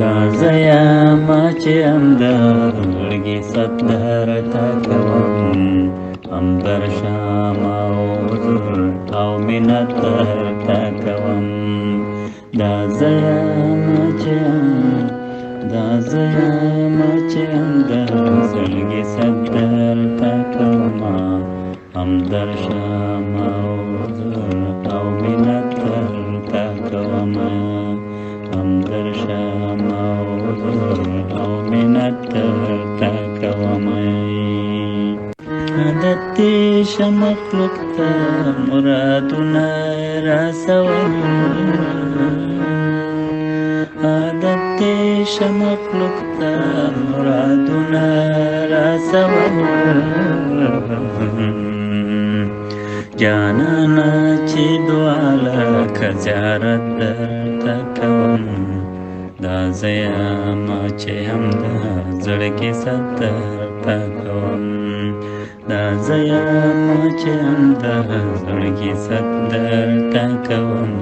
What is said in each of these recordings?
دا زیاما چې همدغړګي ستر تا کوم هم در شام او حضور او منت تا کوم دا زیاما چې همدغړګي ستر تا کوم هم در شام او حضور او منت تا کوم هم در شام او حضور او منت تا کوم عادت مخلوق ته مرادونه رسول عادت مخلوق ته مرادونه رسول جانانا چې دواله که زیارت درته کوم دا زیاما چې همدا زړګي ستر تا کوم دا زیاما چې همدا زړګي ستر تا کوم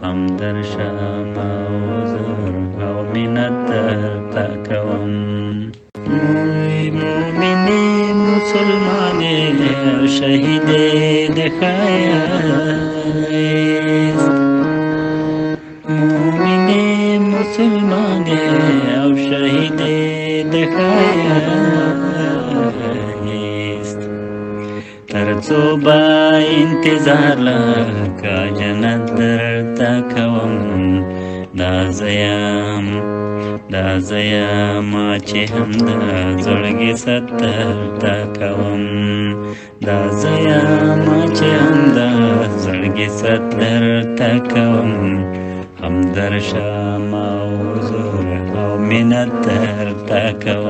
هم در شام او حضور او منت تا کوم مومنی مسلمانی او شهیدی د ښایست مومنی مسلمانی او شهیدی د ښایست تر څو به انتظار لکه جنت درته کوم دا زیاما چې همدا زړګي ستر تا کوم دا زیاما چې همدا زړګي ستر تا کوم هم در شام او حضور او منت تا کوم